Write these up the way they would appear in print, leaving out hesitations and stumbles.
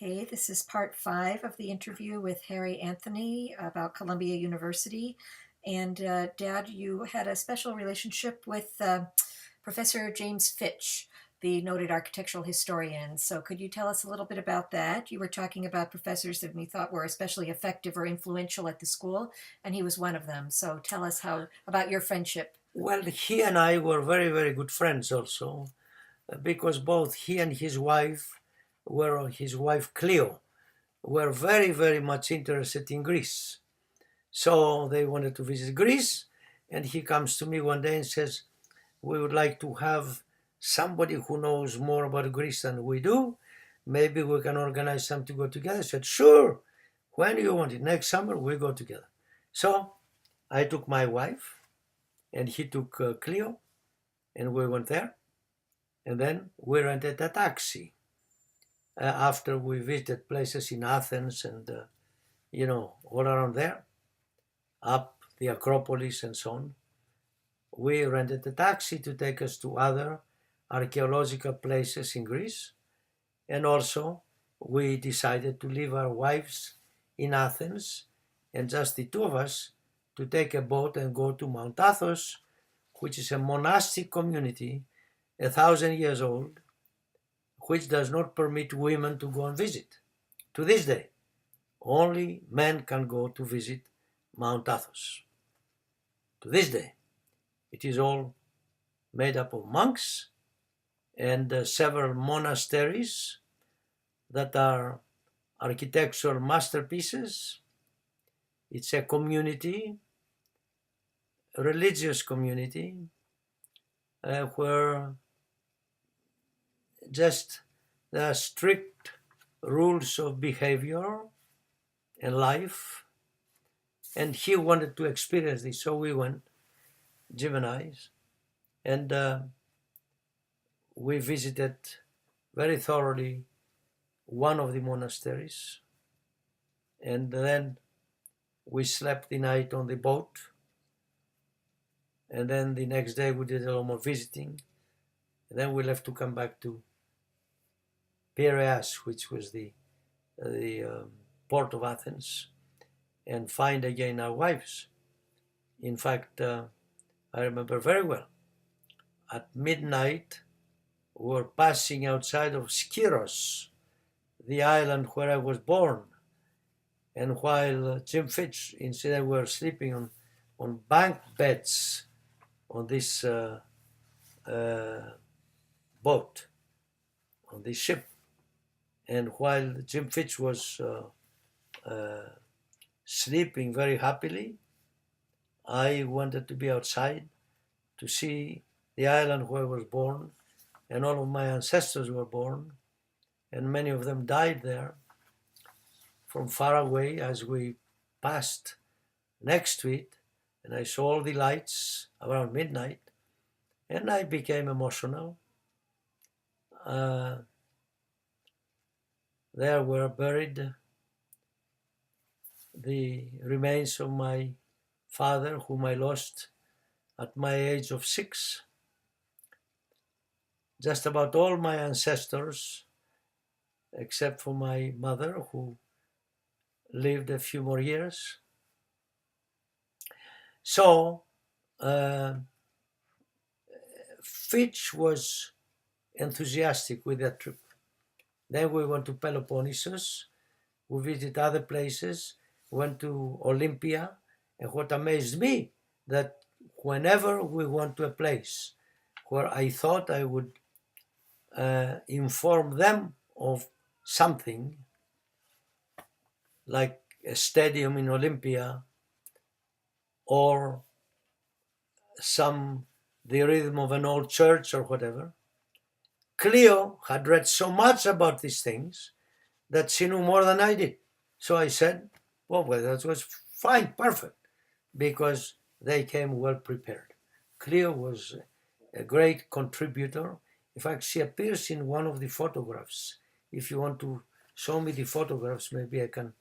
Okay, this is part 5 of the interview with Harry Anthony about Columbia University. And Dad, you had a special relationship with Professor James Fitch, the noted architectural historian. So could you tell us a little bit about that? You were talking about professors that we thought were especially effective or influential at the school, and he was one of them. So tell us how about your friendship. Well, he and I were very, very good friends also, because both he and his wife Cleo, were very, very much interested in Greece. So they wanted to visit Greece, and he comes to me one day and says, "We would like to have somebody who knows more about Greece than we do. Maybe we can organize something to go together." I said, "Sure. When do you want it? Next summer we go together." So I took my wife, and he took Cleo, and we went there. And then we rented a taxi after we visited places in Athens and, all around there, up the Acropolis and so on. We rented a taxi to take us to other archaeological places in Greece. And also, we decided to leave our wives in Athens and just the two of us to take a boat and go to Mount Athos, which is a monastic community 1,000 years old, which does not permit women to go and visit. To this day, only men can go to visit Mount Athos. To this day, it is all made up of monks and several monasteries that are architectural masterpieces. It's a community, a religious community, where just there are strict rules of behavior and life, and he wanted to experience this, so we went, Jim and I, and we visited very thoroughly one of the monasteries, and then we slept the night on the boat, and then the next day we did a lot more visiting, and then we left to come back to Piraeus, which was the port of Athens, and find again our wives. In fact, I remember very well, at midnight, we were passing outside of Skiros, the island where I was born, and while Jim Fitch instead were sleeping on bank beds on this boat, on this ship, and while Jim Fitch was sleeping very happily, I wanted to be outside to see the island where I was born, and all of my ancestors were born, and many of them died there. From far away, as we passed next to it, and I saw all the lights around midnight, and I became emotional. There were buried the remains of my father, whom I lost at my age of 6. Just about all my ancestors, except for my mother, who lived a few more years. So Fitch was enthusiastic with that trip. Then we went to Peloponnesus, we visited other places, went to Olympia, and what amazed me, that whenever we went to a place where I thought I would inform them of something, like a stadium in Olympia, or the rhythm of an old church or whatever, Cleo had read so much about these things that she knew more than I did. So I said, well, that was fine, perfect, because they came well prepared. Cleo was a great contributor. In fact, she appears in one of the photographs. If you want to show me the photographs, maybe I can,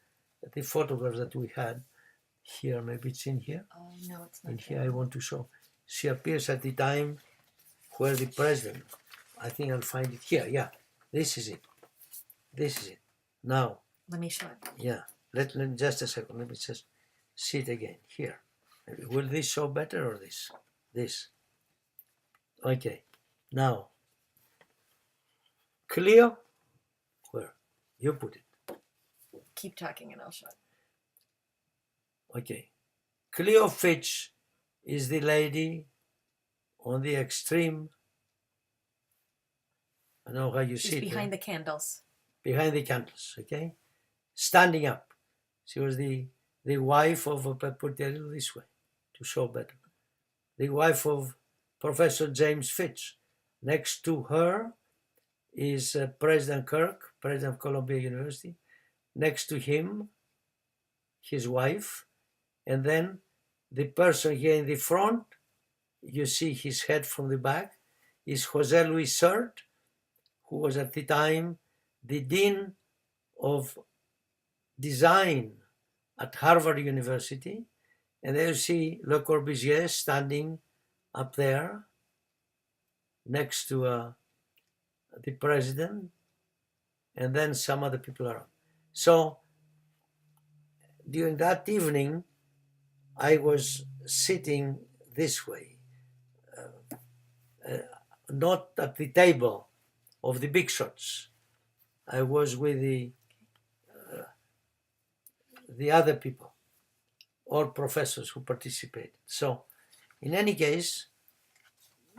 the photographs that we had here, maybe it's in here. No, it's not. In here I want to show. She appears at the time where the president, I think I'll find it here, yeah, this is it. This is it. Now, Let me show it. yeah, let just a second. Let me just see it again here. Will this show better or this? This. Okay. Now, Cleo, where? You put it. Keep talking and I'll show it. Okay. Cleo Fitch is the lady on the extreme. I know how you She's see it. behind the candles. Behind the candles, okay? Standing up. She was the wife of, put it a little this way to show better. The wife of Professor James Fitch. Next to her is President Kirk, President of Columbia University. Next to him, his wife. And then the person here in the front, you see his head from the back, is Jose Luis Sert, who was at the time the Dean of Design at Harvard University. And there you see Le Corbusier standing up there next to the president, and then some other people around. So during that evening, I was sitting this way, not at the table of the big shots. I was with the other people, all professors who participated. So in any case,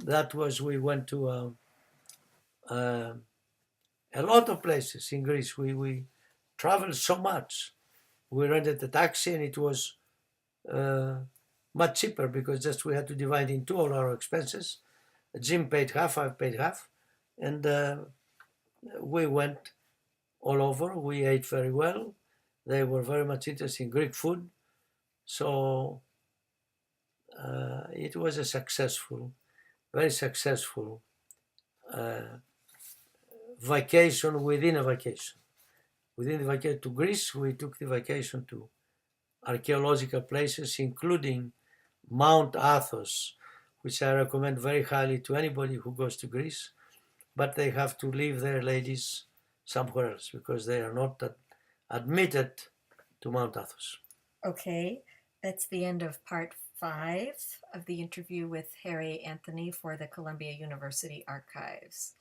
that was, we went to a lot of places in Greece. We traveled so much. We rented a taxi and it was much cheaper because just we had to divide in two all our expenses. Jim paid half, I paid half. And we went all over. We ate very well. They were very much interested in Greek food. So it was a successful, very successful vacation within a vacation. Within the vacation to Greece, we took the vacation to archaeological places, including Mount Athos, which I recommend very highly to anybody who goes to Greece, but they have to leave their ladies somewhere else because they are not admitted to Mount Athos. Okay, that's the end of part 5 of the interview with Harry Anthony for the Columbia University Archives.